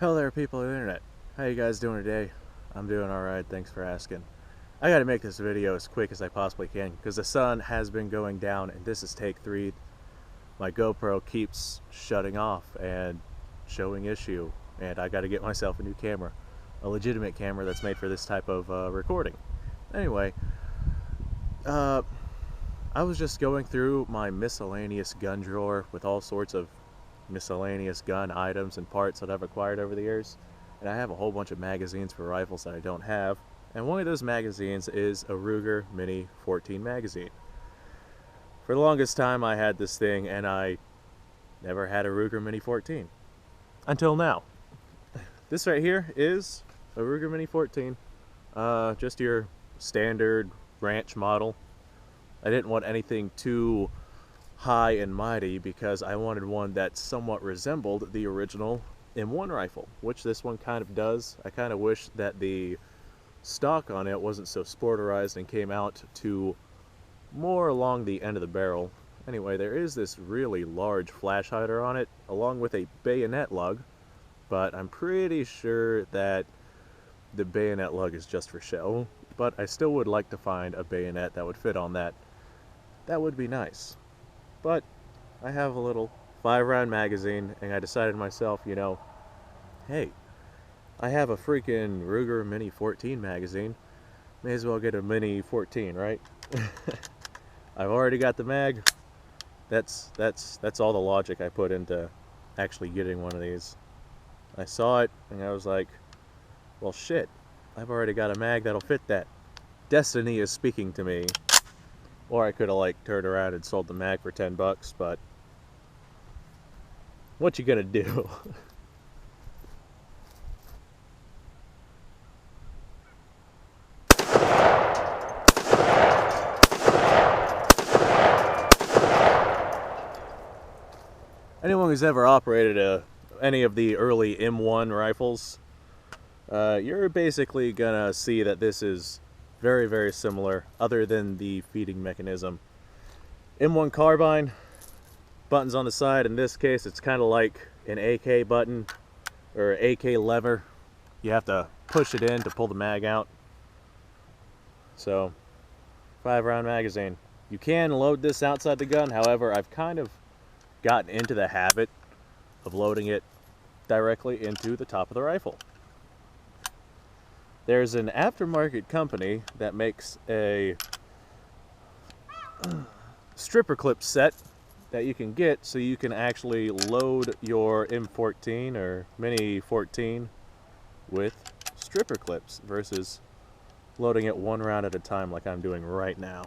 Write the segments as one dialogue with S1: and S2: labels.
S1: Hello there, people of the internet. How you guys doing today? I'm doing alright, thanks for asking. I gotta make this video as quick as I possibly can because the sun has been going down and this is take 3. My GoPro keeps shutting off and showing issue, and I gotta get myself a new camera. A legitimate camera that's made for this type of recording. Anyway, I was just going through my miscellaneous gun drawer with all sorts of miscellaneous gun items and parts that I've acquired over the years, and I have a whole bunch of magazines for rifles that I don't have, and one of those magazines is a Ruger Mini 14 magazine. For the longest time I had this thing and I never had a Ruger Mini 14 until now. This right here is a Ruger Mini 14, just your standard ranch model. I didn't want anything too high and mighty because I wanted one that somewhat resembled the original M1 rifle, which this one kind of does. I kind of wish that the stock on it wasn't so sporterized and came out to more along the end of the barrel. Anyway, there is this really large flash hider on it along with a bayonet lug, but I'm pretty sure that the bayonet lug is just for show, but I still would like to find a bayonet that would fit on that. That would be nice. But I have a little 5-round magazine, and I decided to myself, you know, hey, I have a freaking Ruger Mini 14 magazine. May as well get a Mini 14, right? I've already got the mag. That's all the logic I put into actually getting one of these. I saw it, and I was like, well, shit, I've already got a mag that'll fit that. Destiny is speaking to me. Or I could have like turned around and sold the mag for 10 bucks, but what you gonna do? Anyone who's ever operated any of the early M1 rifles, you're basically gonna see that this is very, very similar, other than the feeding mechanism. M1 carbine, buttons on the side. In this case, it's kind of like an AK button or AK lever. You have to push it in to pull the mag out. So, 5-round magazine. You can load this outside the gun, however, I've kind of gotten into the habit of loading it directly into the top of the rifle. There's an aftermarket company that makes a stripper clip set that you can get so you can actually load your M14 or Mini 14 with stripper clips versus loading it 1 round at a time like I'm doing right now.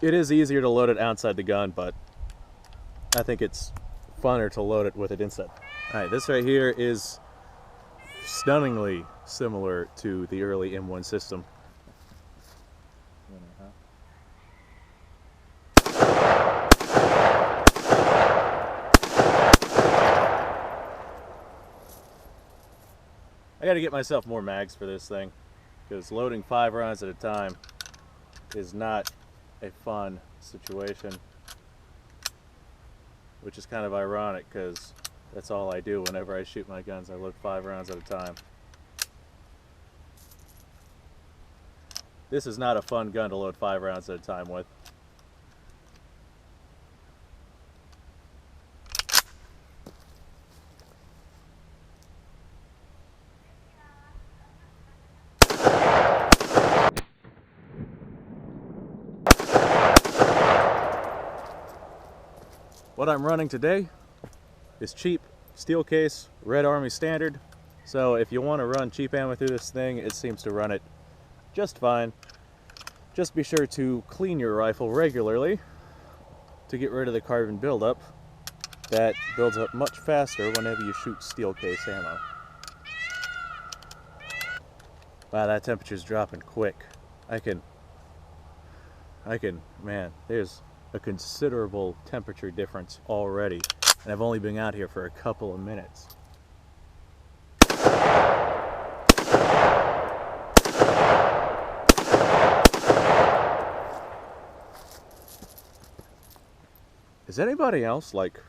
S1: It is easier to load it outside the gun, but I think it's funner to load it with it inside. Alright, this right here is stunningly similar to the early M1 system. I gotta get myself more mags for this thing, because loading 5 rounds at a time is not a fun situation, which is kind of ironic because that's all I do whenever I shoot my guns. I load 5 rounds at a time. This is not a fun gun to load 5 rounds at a time with. What I'm running today is cheap steel case, Red Army standard. So if you want to run cheap ammo through this thing, it seems to run it just fine. Just be sure to clean your rifle regularly to get rid of the carbon buildup that builds up much faster whenever you shoot steel case ammo. Wow, that temperature's dropping quick. Man, there's a considerable temperature difference already, and I've only been out here for a couple of minutes. Is anybody else like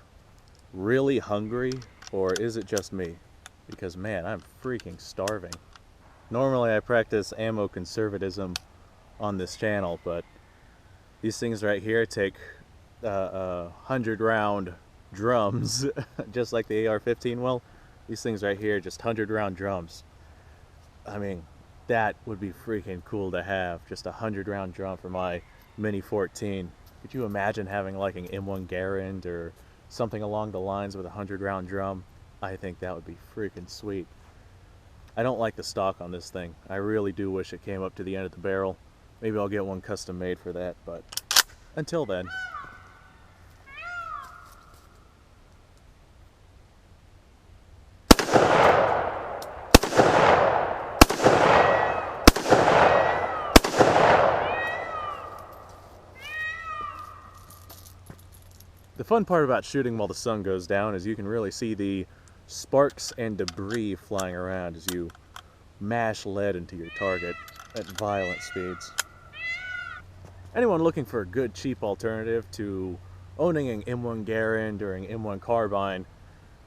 S1: really hungry Or is it just me? Because man, I'm freaking starving. Normally I practice ammo conservatism on this channel, but these things right here take 100-round drums, just like the AR-15 will. These things right here, just 100-round drums. I mean, that would be freaking cool to have, just a 100-round drum for my Mini 14. Could you imagine having like an M1 Garand or something along the lines with a 100-round drum? I think that would be freaking sweet. I don't like the stock on this thing. I really do wish it came up to the end of the barrel. Maybe I'll get one custom made for that, but until then. The fun part about shooting while the sun goes down is you can really see the sparks and debris flying around as you mash lead into your target at violent speeds. Anyone looking for a good cheap alternative to owning an M1 Garand or an M1 carbine,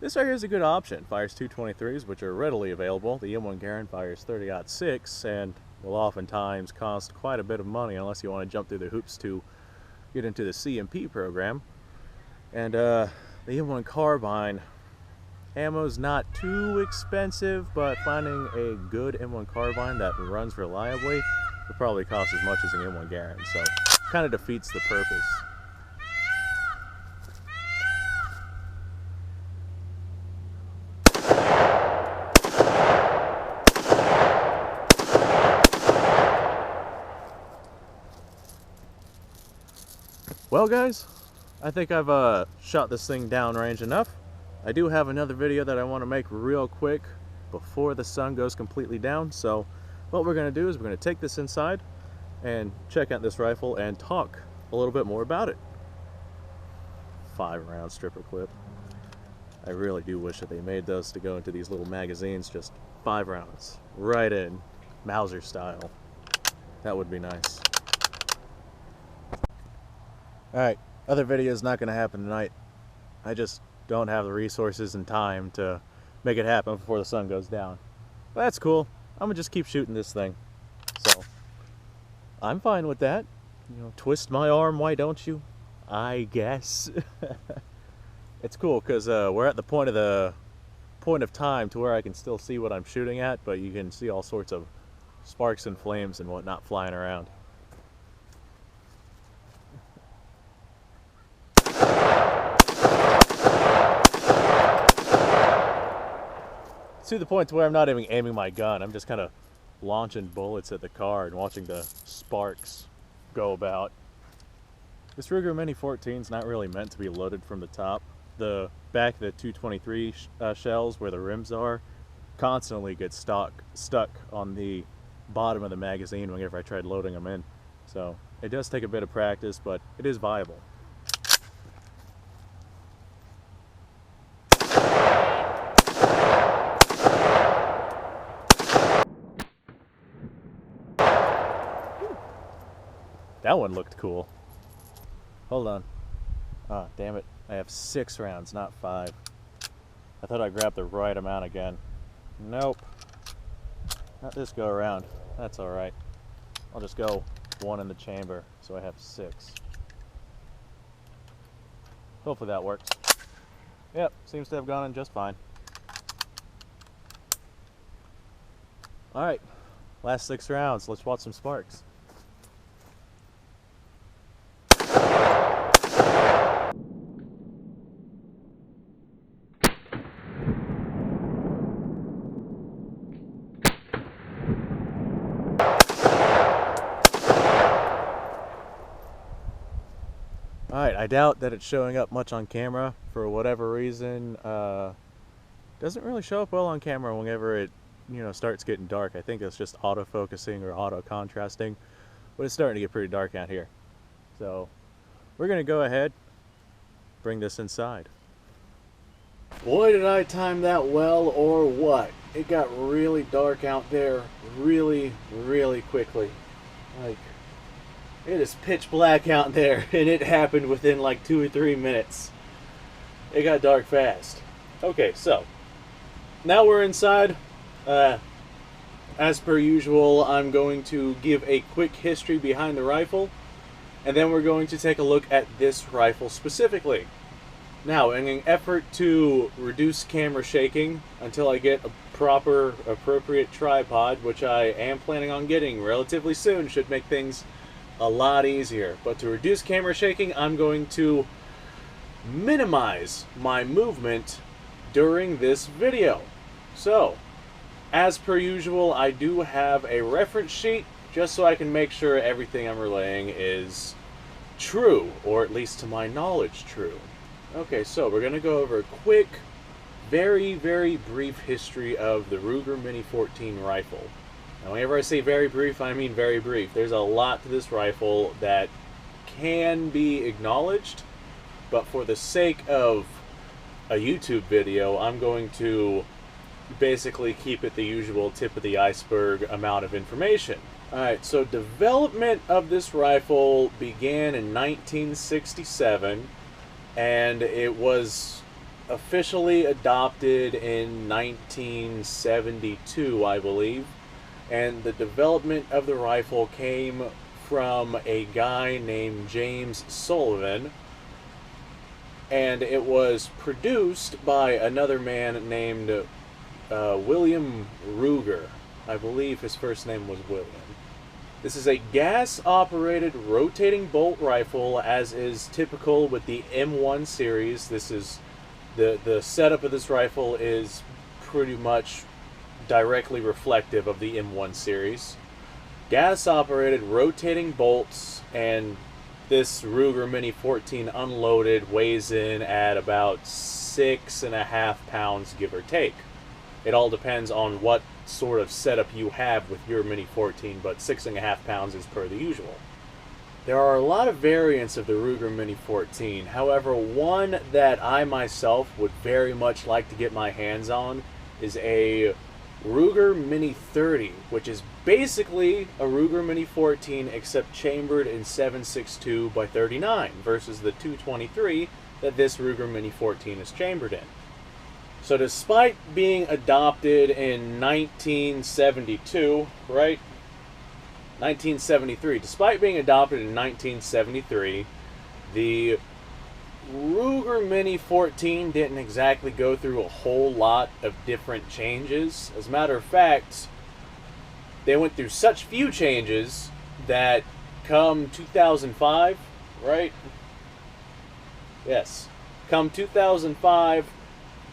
S1: this right here is a good option. Fires 223s, which are readily available. The M1 Garand fires 30-06 and will oftentimes cost quite a bit of money unless you want to jump through the hoops to get into the CMP program. And the M1 carbine, ammo's not too expensive, but finding a good M1 carbine that runs reliably will probably cost as much as an M1 Garand, so kind of defeats the purpose. Well guys, I think I've shot this thing downrange enough. I do have another video that I want to make real quick before the sun goes completely down, so what we're going to do is we're going to take this inside and check out this rifle and talk a little bit more about it. 5-round stripper clip. I really do wish that they made those to go into these little magazines, just 5 rounds, right in, Mauser style. That would be nice. Alright, other video is not going to happen tonight. I just don't have the resources and time to make it happen before the sun goes down. But that's cool. I'm going to just keep shooting this thing. So, I'm fine with that. You know, twist my arm, why don't you? I guess. It's cool because we're at the point of time to where I can still see what I'm shooting at, but you can see all sorts of sparks and flames and whatnot flying around. To the point to where I'm not even aiming my gun. I'm just kind of launching bullets at the car and watching the sparks go about. This Ruger Mini 14 is not really meant to be loaded from the top. The back of the 223 shells where the rims are constantly get stuck on the bottom of the magazine whenever I tried loading them in. So it does take a bit of practice, but it is viable. That one looked cool. Hold on. Ah, damn it. I have 6 rounds, not 5. I thought I grabbed the right amount again. Nope. Not this go around. That's alright. I'll just go 1 in the chamber, so I have 6. Hopefully that works. Yep, seems to have gone in just fine. Alright, last 6 rounds. Let's watch some sparks. Alright, I doubt that it's showing up much on camera for whatever reason. Doesn't really show up well on camera whenever it, starts getting dark. I think it's just auto-focusing or auto-contrasting, but it's starting to get pretty dark out here. So, we're going to go ahead, bring this inside. Boy, did I time that well or what? It got really dark out there really, really quickly. Like, it is pitch black out there, and it happened within like 2 or 3 minutes. It got dark fast. Okay, so now we're inside. As per usual, I'm going to give a quick history behind the rifle, and then we're going to take a look at this rifle specifically. Now, in an effort to reduce camera shaking until I get a proper, appropriate tripod, which I am planning on getting relatively soon, should make things a lot easier. But to reduce camera shaking, I'm going to minimize my movement during this video. So, as per usual, I do have a reference sheet just so I can make sure everything I'm relaying is true, or at least to my knowledge true. Okay, so we're going to go over a quick, very, very brief history of the Ruger Mini 14 rifle. Now, whenever I say very brief, I mean very brief. There's a lot to this rifle that can be acknowledged, but for the sake of a YouTube video, I'm going to basically keep it the usual tip of the iceberg amount of information. Alright, so development of this rifle began in 1967, and it was officially adopted in 1972, I believe. And the development of the rifle came from a guy named James Sullivan, and it was produced by another man named William Ruger. I believe his first name was William. This is a gas-operated rotating bolt rifle, as is typical with the M1 series. This is the setup of this rifle is pretty much directly reflective of the M1 series. Gas-operated rotating bolts, and this Ruger Mini 14 unloaded weighs in at about 6.5 pounds, give or take. It all depends on what sort of setup you have with your Mini 14, but 6.5 pounds is per the usual. There are a lot of variants of the Ruger Mini 14. However, one that I myself would very much like to get my hands on is a Ruger Mini 30, which is basically a Ruger Mini 14 except chambered in 7.62 by 39 versus the 223 that this Ruger Mini 14 is chambered in. So despite being adopted in 1972, right? 1973. Despite being adopted in 1973, the Ruger Mini 14 didn't exactly go through a whole lot of different changes. As a matter of fact, they went through such few changes that come 2005, right? Yes. Come 2005,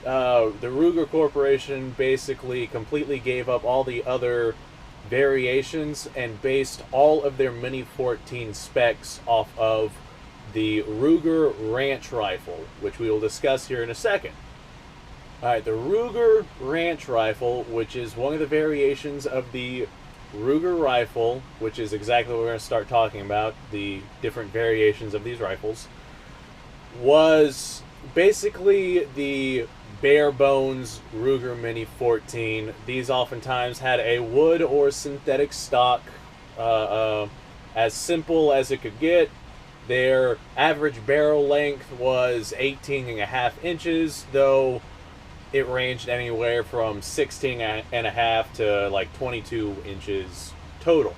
S1: the Ruger Corporation basically completely gave up all the other variations and based all of their Mini 14 specs off of the Ruger Ranch rifle, which we will discuss here in a second. Alright, the Ruger Ranch rifle, which is one of the variations of the Ruger rifle, which is exactly what we're going to start talking about, the different variations of these rifles, was basically the bare bones Ruger Mini 14. These oftentimes had a wood or synthetic stock, as simple as it could get. Their average barrel length was 18.5 inches, though it ranged anywhere from 16.5 to like 22 inches total.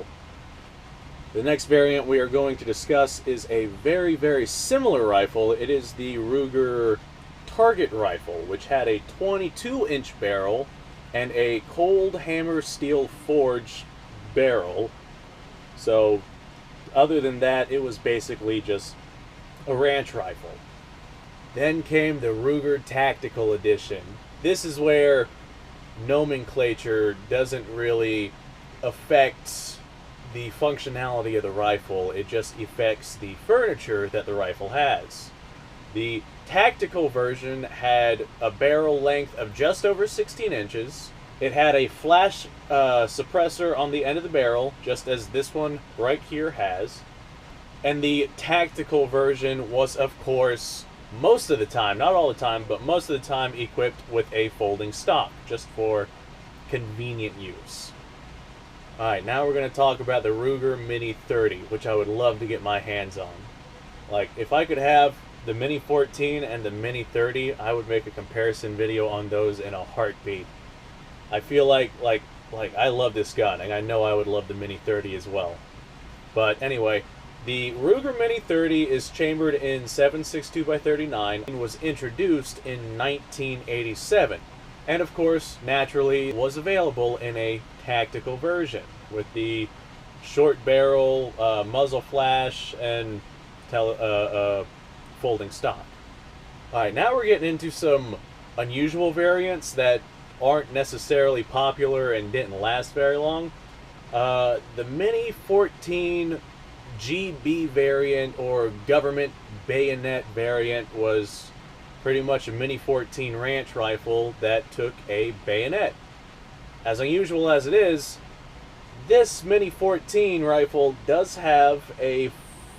S1: The next variant we are going to discuss is a very, very similar rifle. It is the Ruger Target rifle, which had a 22-inch barrel and a cold hammer steel forged barrel. So other than that, it was basically just a ranch rifle. Then came the Ruger Tactical Edition. This is where nomenclature doesn't really affect the functionality of the rifle. It just affects the furniture that the rifle has. The tactical version had a barrel length of just over 16 inches. It had a flash suppressor on the end of the barrel, just as this one right here has. And the tactical version was, of course, most of the time, not all the time, but most of the time equipped with a folding stock, just for convenient use. Alright, now we're going to talk about the Ruger Mini 30, which I would love to get my hands on. Like, if I could have the Mini 14 and the Mini 30, I would make a comparison video on those in a heartbeat. I feel like I love this gun, and I know I would love the Mini 30 as well. But anyway, the Ruger Mini 30 is chambered in 7.62x39 and was introduced in 1987. And of course, naturally, was available in a tactical version with the short barrel, muzzle flash, and folding stock. Alright, now we're getting into some unusual variants that aren't necessarily popular and didn't last very long. The Mini 14 GB variant, or government bayonet variant, was pretty much a Mini 14 ranch rifle that took a bayonet. As unusual as it is, this Mini 14 rifle does have a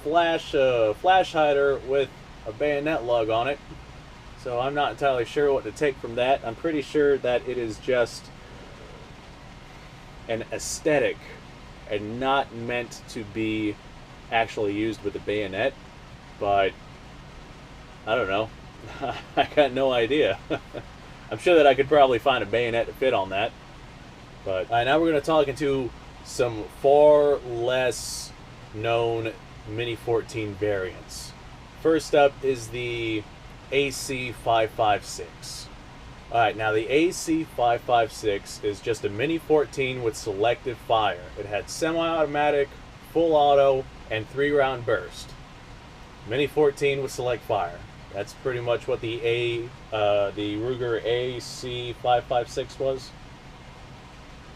S1: flash hider with a bayonet lug on it, so I'm not entirely sure what to take from that. I'm pretty sure that it is just an aesthetic and not meant to be actually used with a bayonet, but I don't know. I got no idea. I'm sure that I could probably find a bayonet to fit on that. But now we're going to talk into some far less known Mini 14 variants. First up is the AC556. Alright, now the AC556 is just a Mini 14 with selective fire. It had semi-automatic, full auto, and 3-round burst. Mini 14 with select fire. That's pretty much what the Ruger AC556 was.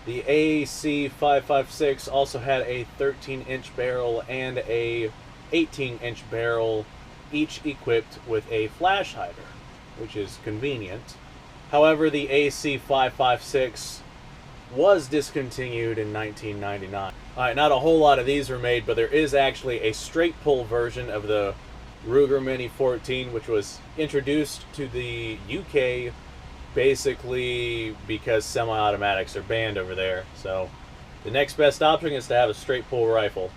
S1: The AC556 also had a 13-inch barrel and a 18-inch barrel, each equipped with a flash hider, which is convenient. However, the AC556 was discontinued in 1999. Alright, not a whole lot of these were made, but there is actually a straight pull version of the Ruger Mini 14, which was introduced to the UK basically because semi-automatics are banned over there. So the next best option is to have a straight pull rifle.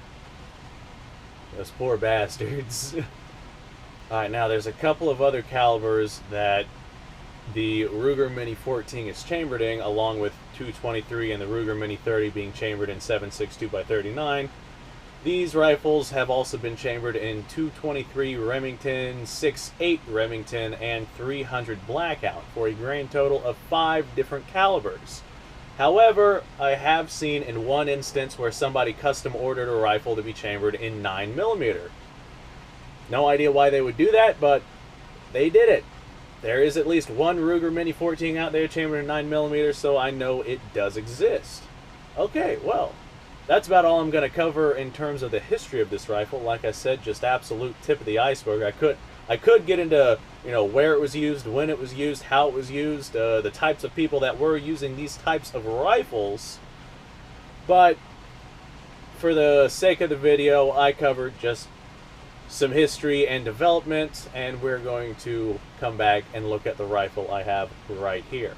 S1: Those poor bastards. Alright, now there's a couple of other calibers that the Ruger Mini 14 is chambered in, along with 223 and the Ruger Mini 30 being chambered in 7.62x39. These rifles have also been chambered in 223 Remington, 6.8 Remington, and 300 Blackout for a grand total of 5 different calibers. However, I have seen in one instance where somebody custom ordered a rifle to be chambered in 9mm. No idea why they would do that, but they did it. There is at least one Ruger Mini 14 out there chambered in 9mm, so I know it does exist. Okay, well, that's about all I'm going to cover in terms of the history of this rifle. Like I said, just absolute tip of the iceberg. I could get into, you know, where it was used, when it was used, how it was used, the types of people that were using these types of rifles. But for the sake of the video, I covered just some history and development, and we're going to come back and look at the rifle I have right here.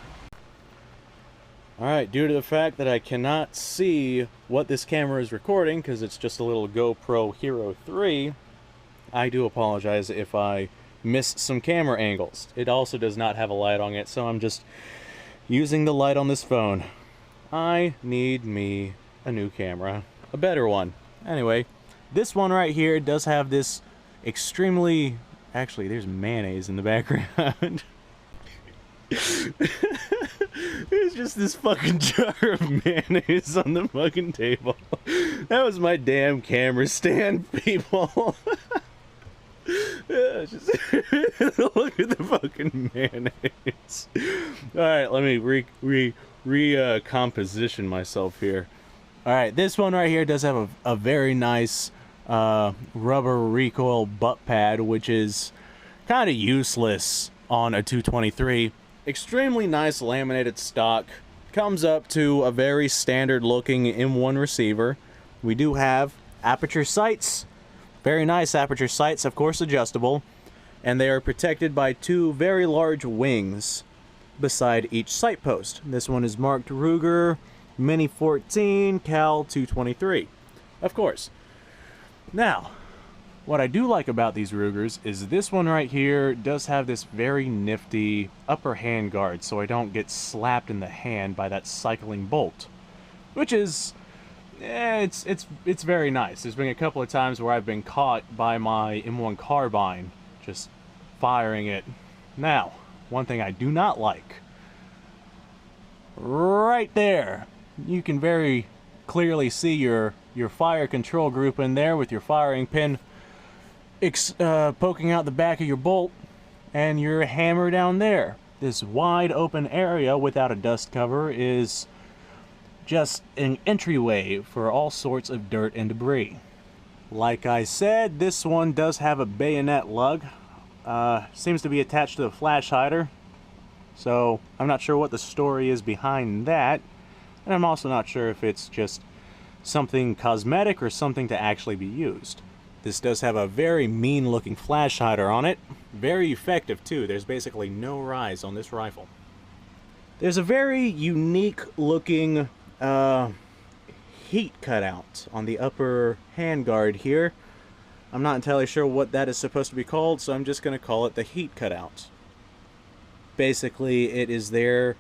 S1: Alright, due to the fact that I cannot see what this camera is recording, because it's just a little GoPro Hero 3, I do apologize if I miss some camera angles. It also does not have a light on it, so I'm just using the light on this phone. I need me a new camera. A better one. Anyway, this one right here does have this extremely... Actually, there's mayonnaise in the background. There's just this fucking jar of mayonnaise on the fucking table. That was my damn camera stand, people. Yeah, just look at the fucking mayonnaise. Alright, let me recomposition myself here. Alright, this one right here does have a very nice rubber recoil butt pad, which is kind of useless on a 223. Extremely nice laminated stock. Comes up to a very standard looking M1 receiver. We do have aperture sights. Very nice aperture sights, of course adjustable. And they are protected by 2 very large wings beside each sight post. This one is marked Ruger Mini 14 Cal 223. Of course. Now, What I do like about these Rugers is this one right here does have this very nifty upper hand guard, so I don't get slapped in the hand by that cycling bolt, which is, it's very nice. There's been a couple of times where I've been caught by my M1 carbine just firing it. Now, one thing I do not like, right there, you can very clearly see your fire control group in there with your firing pin poking out the back of your bolt and your hammer down there. This wide open area without a dust cover is just an entryway for all sorts of dirt and debris. Like I said, this one does have a bayonet lug. Seems to be attached to the flash hider, so I'm not sure what the story is behind that, and I'm also not sure if it's just something cosmetic or something to actually be used. This does have a very mean looking flash hider on it. Very effective too. There's basically no rise on this rifle. There's a very unique looking heat cutout on the upper handguard here. I'm not entirely sure what that is supposed to be called, so I'm just going to call it the heat cutout. Basically, it is there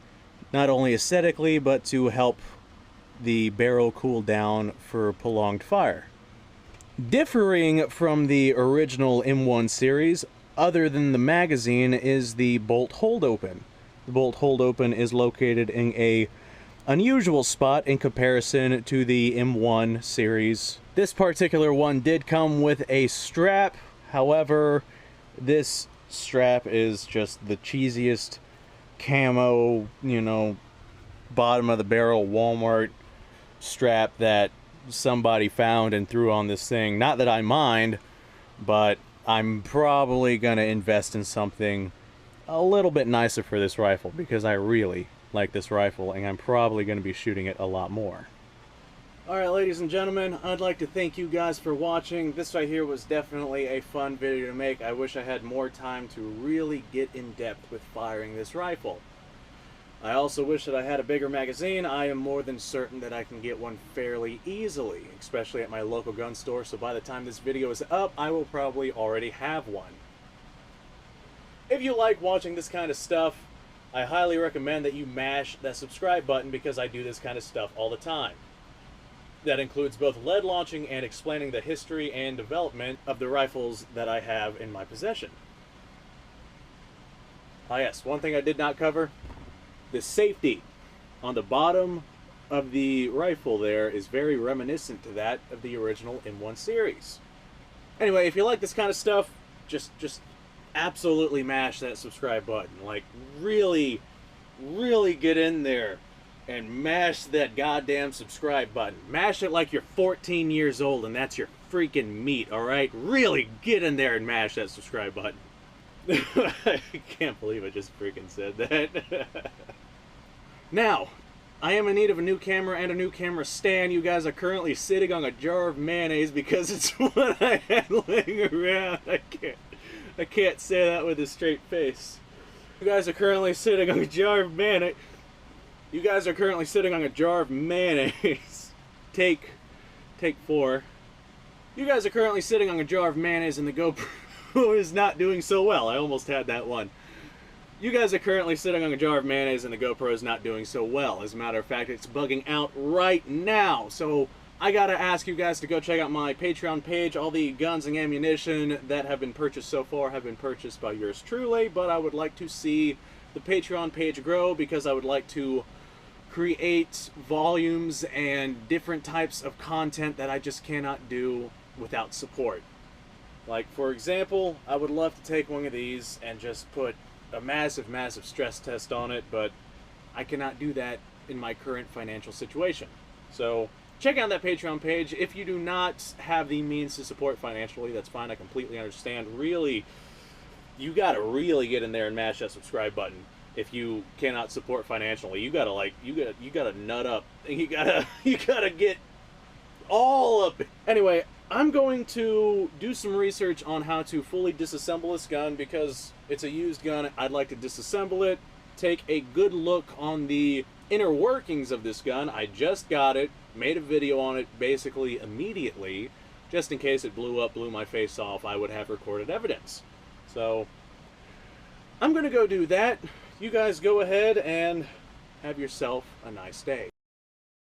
S1: not only aesthetically, but to help the barrel cool down for prolonged fire. Differing from the original M1 series, other than the magazine, is the bolt hold open. The bolt hold open is located in a unusual spot in comparison to the M1 series. This particular one did come with a strap, however, this strap is just the cheesiest camo, bottom of the barrel Walmart strap that somebody found and threw on this thing. Not that I mind, but I'm probably gonna invest in something a little bit nicer for this rifle because I really like this rifle and I'm probably gonna be shooting it a lot more. Alright, ladies and gentlemen, I'd like to thank you guys for watching. This right here was definitely a fun video to make. I wish I had more time to really get in depth with firing this rifle. I also wish that I had a bigger magazine. I am more than certain that I can get one fairly easily, especially at my local gun store, so by the time this video is up, I will probably already have one. If you like watching this kind of stuff, I highly recommend that you mash that subscribe button because I do this kind of stuff all the time. That includes both lead launching and explaining the history and development of the rifles that I have in my possession. Ah yes, one thing I did not cover. The safety on the bottom of the rifle there is very reminiscent to that of the original M1 series. Anyway, if you like this kind of stuff, just absolutely mash that subscribe button. Like, really get in there and mash that goddamn subscribe button. Mash it like you're 14 years old and that's your freaking meat, alright? Really get in there and mash that subscribe button. I can't believe I just freaking said that. Now, I am in need of a new camera and a new camera stand. You guys are currently sitting on a jar of mayonnaise because it's what I had laying around. I can't say that with a straight face. You guys are currently sitting on a jar of mayonnaise. You guys are currently sitting on a jar of mayonnaise. Take 4. You guys are currently sitting on a jar of mayonnaise and the GoPro is not doing so well. I almost had that one. You guys are currently sitting on a jar of mayonnaise and the GoPro is not doing so well. As a matter of fact, it's bugging out right now. So I gotta ask you guys to go check out my Patreon page. All the guns and ammunition that have been purchased so far have been purchased by yours truly, but I would like to see the Patreon page grow because I would like to create volumes and different types of content that I just cannot do without support. Like, for example, I would love to take one of these and just put a massive stress test on it, but I cannot do that in my current financial situation. So check out that Patreon page. If you do not have the means to support financially, that's fine. I completely understand. Really, you gotta really get in there and mash that subscribe button. If you cannot support financially, you gotta nut up. You gotta get all up. Anyway, I'm going to do some research on how to fully disassemble this gun because it's a used gun. I'd like to disassemble it, take a good look on the inner workings of this gun. I just got it, made a video on it basically immediately, just in case it blew my face off, I would have recorded evidence. So I'm going to go do that. You guys go ahead and have yourself a nice day.